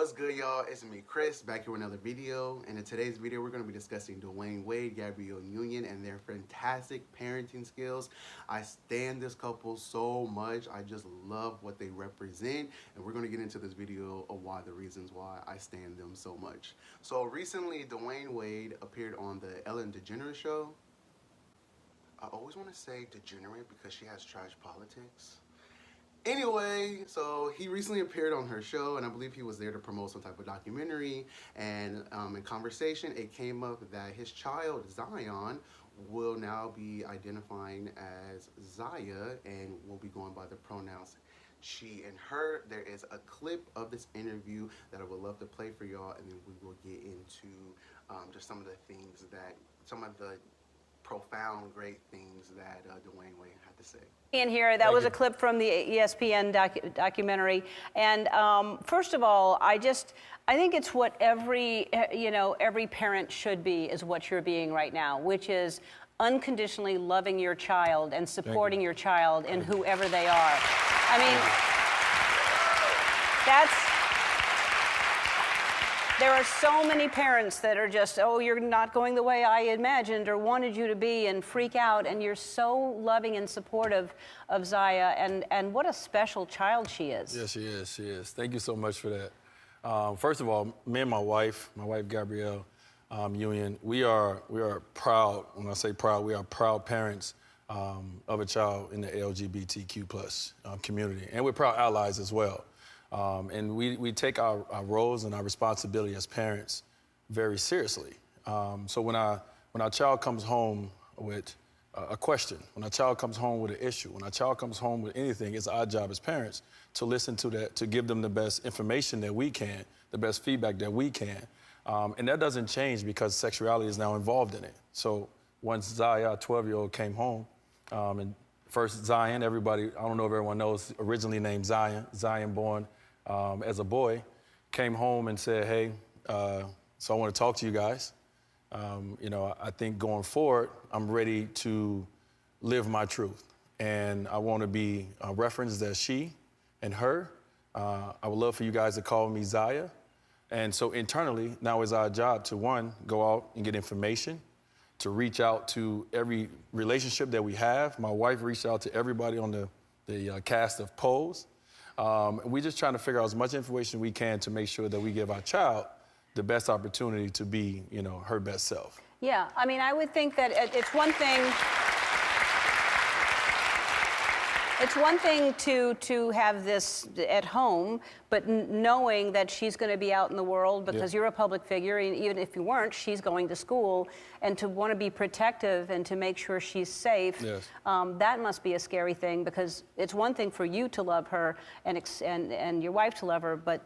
What's good, y'all? It's me, Chris, back here with another video. And in today's video, we're going to be discussing Dwyane Wade, Gabrielle Union, and their fantastic parenting skills. I stand this couple so much. I just love what they represent. And we're going to get into this video of the reasons why I stand them so much. So recently, Dwyane Wade appeared on the Ellen DeGeneres show. I always want to say degenerate because she has trash politics. Anyway, so he recently appeared on her show, and I believe he was there to promote some type of documentary. And in conversation, it came up that his child, Zion, will now be identifying as Zaya and will be going by the pronouns she and her. There is a clip of this interview that I would love to play for y'all, and then we will get into just some of the profound, great things that Dwyane Wade had to say. In here, that was a clip from the ESPN documentary. And first of all, I think it's what every parent should be, is what you're being right now, which is unconditionally loving your child and supporting your child in whoever they are. I mean, there are so many parents that are just, oh, you're not going the way I imagined or wanted you to be, and freak out, and you're so loving and supportive of Zaya, and what a special child she is. Yes, she is. Thank you so much for that. First of all, me and my wife Gabrielle Union, we are proud. When I say proud, we are proud parents of a child in the LGBTQ plus community, and we're proud allies as well. And we take our roles and our responsibility as parents very seriously. So when our child comes home with a question, when our child comes home with an issue, when our child comes home with anything, it's our job as parents to listen to that, to give them the best information that we can, the best feedback that we can. And that doesn't change because sexuality is now involved in it. So once Zaya, our 12-year-old, came home, and first Zion, everybody, I don't know if everyone knows, originally named Zion born as a boy, came home and said, hey, so I want to talk to you guys. I think going forward, I'm ready to live my truth. And I want to be referenced as she and her. I would love for you guys to call me Zaya. And so internally, now it's our job to, one, go out and get information, to reach out to every relationship that we have. My wife reached out to everybody on the cast of Pose. We're just trying to figure out as much information we can to make sure that we give our child the best opportunity to be, her best self. Yeah, I mean, I would think that it's one thing. It's one thing to have this at home, but knowing that she's going to be out in the world because you're a public figure, and even if you weren't, she's going to school, and to want to be protective and to make sure she's safe, that must be a scary thing, because it's one thing for you to love her and your wife to love her, but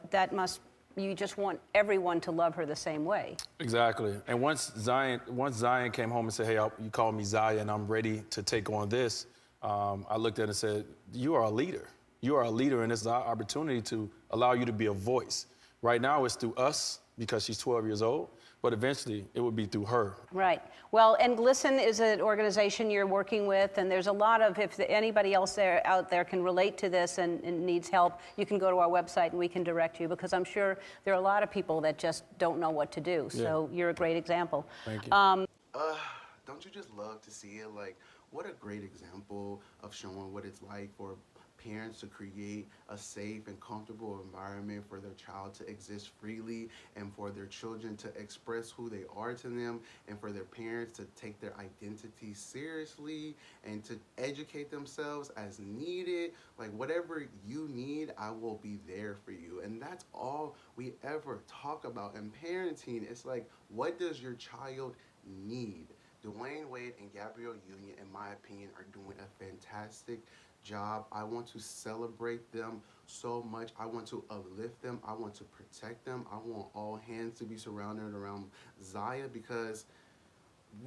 you just want everyone to love her the same way. Exactly. And once Zion came home and said, hey, you call me Zaya and I'm ready to take on this, I looked at it and said, you are a leader. You are a leader, and this is our opportunity to allow you to be a voice. Right now, it's through us because she's 12 years old, but eventually it would be through her. Right. Well, and Listen is an organization you're working with, and there's a lot of, if anybody else out there can relate to this and needs help, you can go to our website and we can direct you, because I'm sure there are a lot of people that just don't know what to do. So you're a great example. Thank you. Don't you just love to see it? Like, what a great example of showing what it's like for parents to create a safe and comfortable environment for their child to exist freely, and for their children to express who they are to them, and for their parents to take their identity seriously and to educate themselves as needed. Like, whatever you need, I will be there for you. And that's all we ever talk about in parenting. It's like, what does your child need? Dwyane Wade and Gabrielle Union, in my opinion, are doing a fantastic job. I want to celebrate them so much. I want to uplift them. I want to protect them. I want all hands to be surrounded around Zaya, because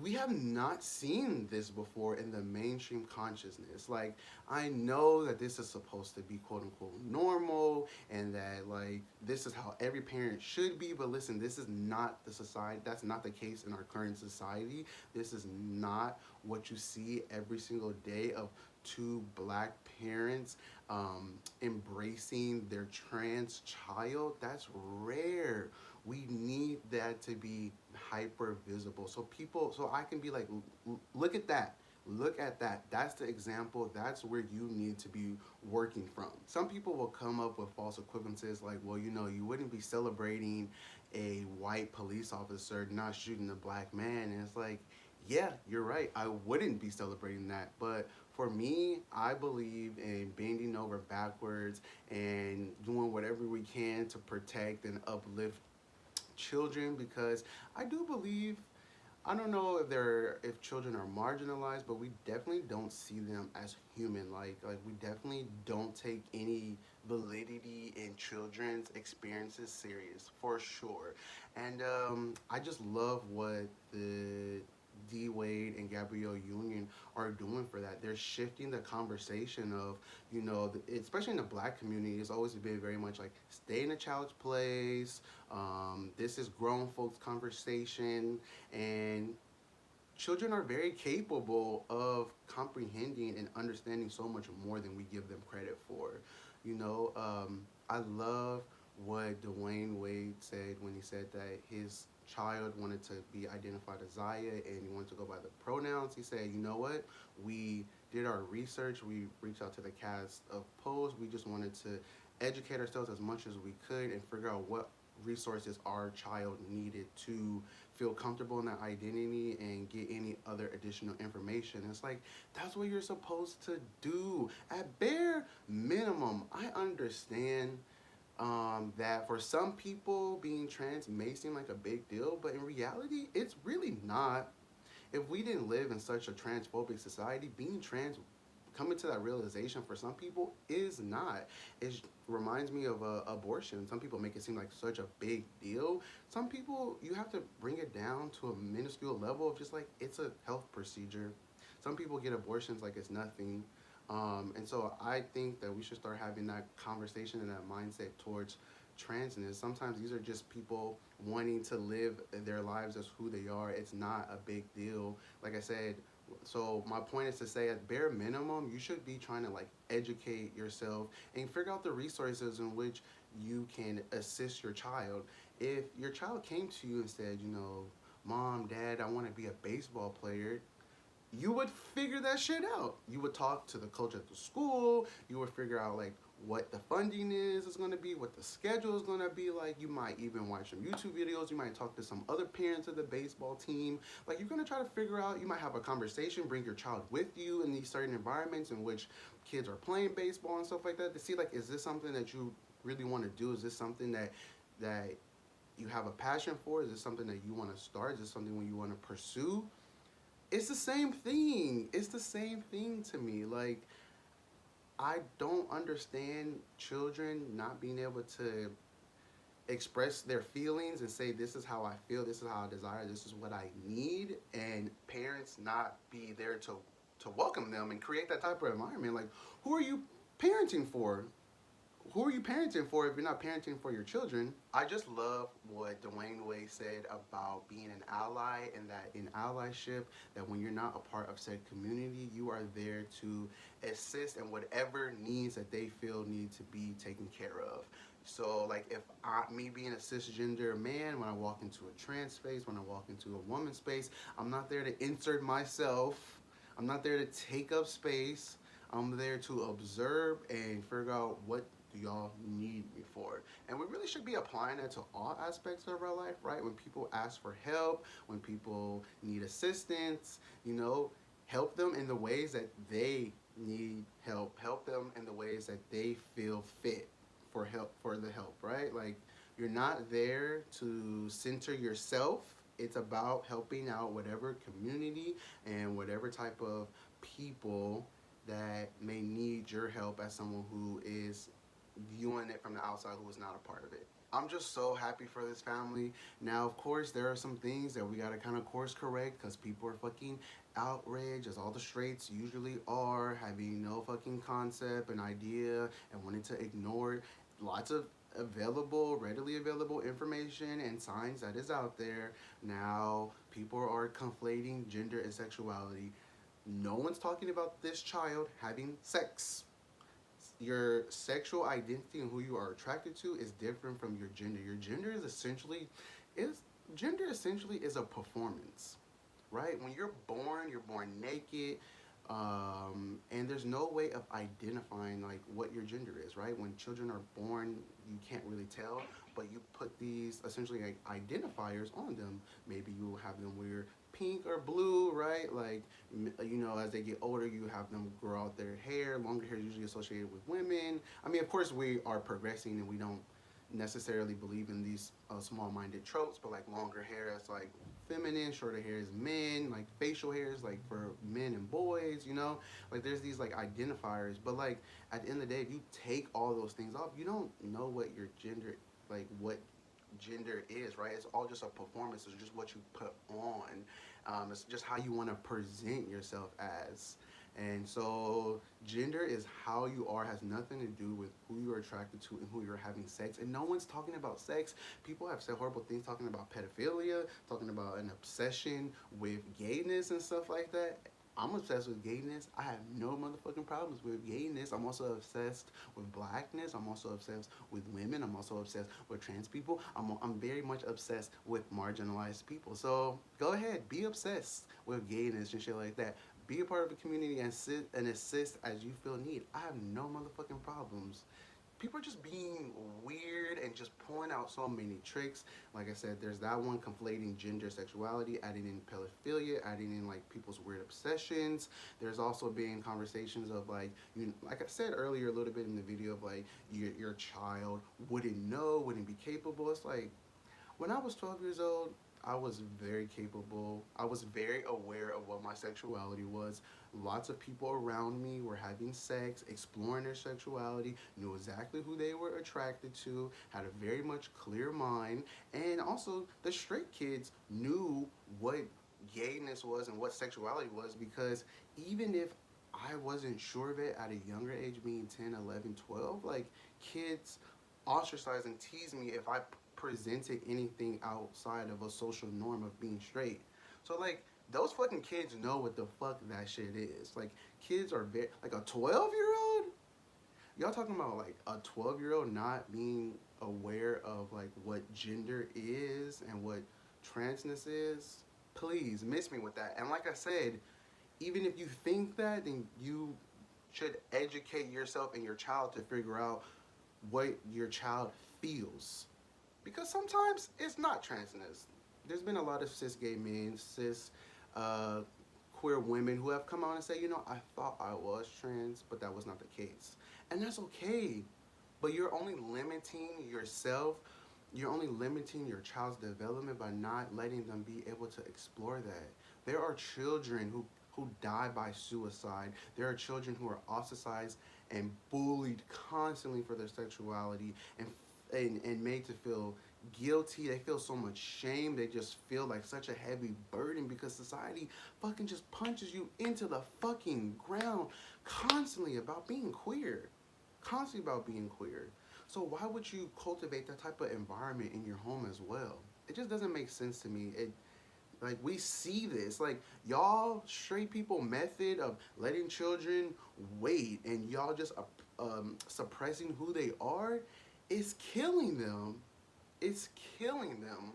we have not seen this before in the mainstream consciousness. Like, I know that this is supposed to be quote unquote normal, and that like this is how every parent should be, but listen, this is not the society. That's not the case in our current society. This is not what you see every single day of two black parents embracing their trans child, that's rare. We need that to be hyper visible. So people, so I can be like, look at that. Look at that. That's the example. That's where you need to be working from. Some people will come up with false equivalences like, well, you know, you wouldn't be celebrating a white police officer not shooting a black man. And it's like, yeah, you're right. I wouldn't be celebrating that. But for me, I believe in bending over backwards and doing whatever we can to protect and uplift children, because I do believe, I don't know if children are marginalized, but we definitely don't see them as human. Like we definitely don't take any validity in children's experiences serious, for sure. And I just love what the D Wade and Gabrielle Union are doing for that. They're shifting the conversation of, you know, especially in the black community, it's always been very much like stay in a child's place. This is grown folks conversation, and children are very capable of comprehending and understanding so much more than we give them credit for. You know, I love what Dwyane Wade said when he said that his child wanted to be identified as Zaya and he wanted to go by the pronouns. He said, you know what? We did our research. We reached out to the cast of posts. We just wanted to educate ourselves as much as we could and figure out what resources our child needed to feel comfortable in that identity and get any other additional information. It's like, that's what you're supposed to do. At bare minimum, I understand that for some people being trans may seem like a big deal, but in reality, it's really not. If we didn't live in such a transphobic society, being trans, coming to that realization for some people is not. It reminds me of abortion. Some people make it seem like such a big deal. Some people, you have to bring it down to a minuscule level of just like, it's a health procedure. Some people get abortions like it's nothing. And so I think that we should start having that conversation and that mindset towards transness. Sometimes these are just people wanting to live their lives as who they are. It's not a big deal. Like I said, so my point is to say at bare minimum, you should be trying to like educate yourself and figure out the resources in which you can assist your child. If your child came to you and said, you know, Mom, Dad, I want to be a baseball player, you would figure that shit out. You would talk to the coach at the school. You would figure out like what the funding is going to be, what the schedule is going to be like. You might even watch some YouTube videos. You might talk to some other parents of the baseball team. Like you're going to try to figure out, you might have a conversation, bring your child with you in these certain environments in which kids are playing baseball and stuff like that to see like, is this something that you really want to do? Is this something that you have a passion for? Is this something that you want to start? Is this something you want to pursue? It's the same thing. It's the same thing to me. Like, I don't understand children not being able to express their feelings and say, this is how I feel, this is how I desire, this is what I need, and parents not be there to welcome them and create that type of environment. Like, who are you parenting for? Who are you parenting for if you're not parenting for your children? I just love what Dewyane Wade said about being an ally, and that in allyship, that when you're not a part of said community, you are there to assist in whatever needs that they feel need to be taken care of. So like if me being a cisgender man, when I walk into a trans space, when I walk into a woman space, I'm not there to insert myself. I'm not there to take up space. I'm there to observe and figure out what do y'all need me for. And we really should be applying that to all aspects of our life, right? When people ask for help, when people need assistance, you know, help them in the ways that they need help. Help them in the ways that they feel fit for help, for the help, right? Like, you're not there to center yourself. It's about helping out whatever community and whatever type of people that may need your help as someone who is viewing it from the outside, who is not a part of it. I'm just so happy for this family. Now, of course, there are some things that we gotta kind of course correct because people are fucking outraged, as all the straights usually are, having no fucking concept and idea and wanting to ignore lots of readily available information and signs that is out there. Now, people are conflating gender and sexuality. No one's talking about this child having sex. your sexual identity and who you are attracted to is different from your gender. Your is gender essentially is a performance, right? When you're born naked, and there's no way of identifying like what your gender is, right? When children are born, you can't really tell, but you put these essentially like identifiers on them. Maybe you will have them wear pink or blue, right? Like, as they get older, you have them grow out their hair. Longer hair is usually associated with women. I mean, of course, we are progressing and we don't necessarily believe in these small-minded tropes, but like longer hair is like feminine, shorter hair is men, like facial hair is like for men and boys, like there's these like identifiers, but like at the end of the day, if you take all those things off, you don't know what gender is, right? It's all just a performance. It's just what you put on. It's just how you want to present yourself as. And so gender is how you are, has nothing to do with who you're attracted to and who you're having sex. And no one's talking about sex. People have said horrible things talking about pedophilia, talking about an obsession with gayness and stuff like that. I'm obsessed with gayness. I have no motherfucking problems with gayness. I'm also obsessed with blackness. I'm also obsessed with women. I'm also obsessed with trans people. I'm very much obsessed with marginalized people. So go ahead, be obsessed with gayness and shit like that. Be a part of the community and assist as you feel need. I have no motherfucking problems. People are just being weird and just pulling out so many tricks. Like I said, there's that one, conflating gender, sexuality, adding in pedophilia, adding in like people's weird obsessions. There's also been conversations of like, like I said earlier a little bit in the video, of like your child wouldn't know, wouldn't be capable. It's like, when I was 12 years old, I was very capable. I was very aware of what my sexuality was. Lots of people around me were having sex, exploring their sexuality, knew exactly who they were attracted to, had a very much clear mind, and also the straight kids knew what gayness was and what sexuality was, because even if I wasn't sure of it at a younger age, being 10, 11, 12, like kids ostracize and tease me if I presented anything outside of a social norm of being straight. So like those fucking kids know what the fuck that shit is. Like kids are very like a 12-year-old. Y'all talking about like a 12-year-old not being aware of like what gender is and what transness is? Please miss me with that. And like I said, even if you think that, then you should educate yourself and your child to figure out what your child feels, because sometimes it's not transness. There's been a lot of cis gay men, cis queer women who have come out and say, I thought I was trans, but that was not the case. And that's okay. But you're only limiting yourself, you're only limiting your child's development by not letting them be able to explore that. There are children who die by suicide. There are children who are ostracized and bullied constantly for their sexuality and made to feel guilty. They feel so much shame. They just feel like such a heavy burden because society fucking just punches you into the fucking ground constantly about being queer. Constantly about being queer. So why would you cultivate that type of environment in your home as well? It just doesn't make sense to me. Like, we see this. Like, y'all straight people method of letting children wait and y'all just suppressing who they are is killing them. It's killing them.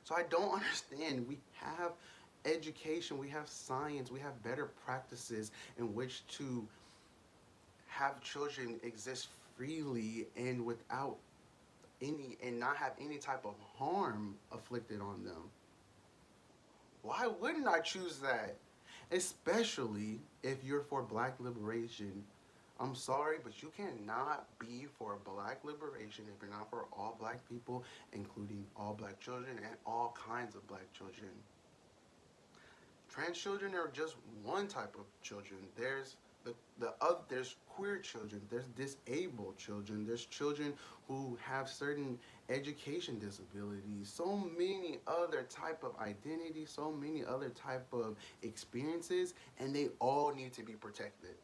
So I don't understand. We have education, we have science, we have better practices in which to have children exist freely and without and not have any type of harm afflicted on them. Why wouldn't I choose that? Especially if you're for black liberation. I'm sorry, but you cannot be for black liberation if you're not for all black people, including all black children and all kinds of black children. Trans children are just one type of children. There's there's queer children, there's disabled children, there's children who have certain education disabilities, so many other type of identities, so many other type of experiences, and they all need to be protected.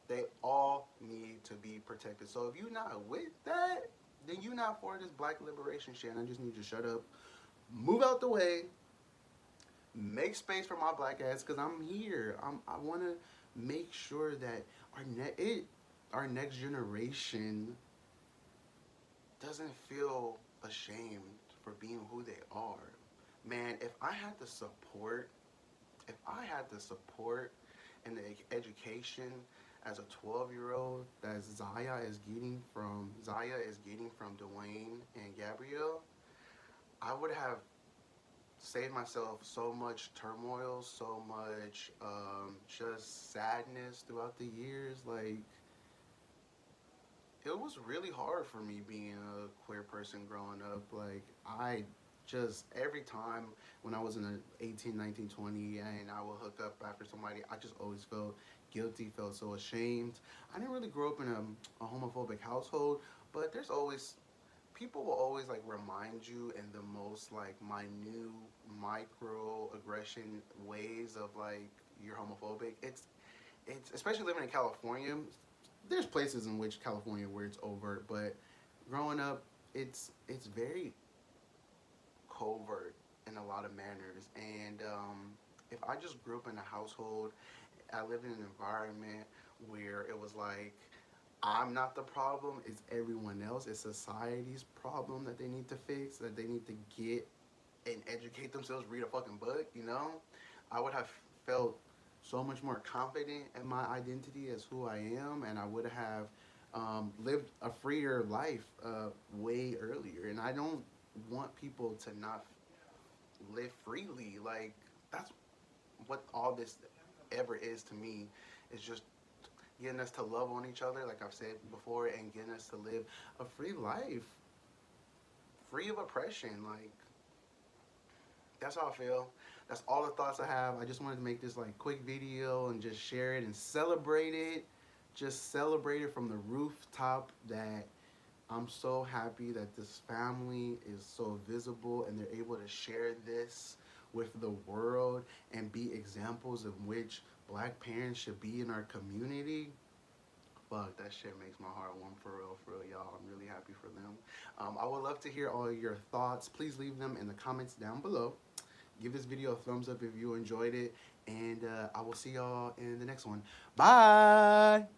They all need to be protected. So if you're not with that, then you're not for this black liberation shit. And I just need you to shut up, move out the way, make space for my black ass, because I'm here. I want to make sure that our next generation doesn't feel ashamed for being who they are. Man, if I had the support and the education as a 12-year-old that Zaya is getting from Dwyane and Gabrielle, I would have saved myself so much turmoil, so much just sadness throughout the years. Like, it was really hard for me being a queer person growing up. Like, I just, every time when I was in a 18, 19, 20, and I would hook up after somebody, I just always felt guilty, felt so ashamed. I didn't really grow up in a homophobic household, but there's always, people will always like remind you in the most like minute micro aggression ways of like you're homophobic. It's especially living in California. There's places in which California where it's overt, but growing up, it's very covert in a lot of manners. And if I just grew up in a household, I lived in an environment where it was like I'm not the problem, it's everyone else. It's society's problem that they need to fix, that they need to get and educate themselves, read a fucking book, you know? I would have felt so much more confident in my identity as who I am, and I would have lived a freer life way earlier. And I don't want people to not live freely. Like, that's what all this ever is to me, is just getting us to love on each other, like I've said before, and getting us to live a free life, free of oppression. Like, that's how I feel. That's all the thoughts I have. I just wanted to make this like quick video and just share it and celebrate it. Just celebrate it from the rooftop that I'm so happy that this family is so visible and they're able to share this with the world and be examples of which black parents should be in our community. Fuck, that shit makes my heart warm for real, y'all. I'm really happy for them. I would love to hear all your thoughts. Please leave them in the comments down below. Give this video a thumbs up if you enjoyed it, and I will see y'all in the next one. Bye!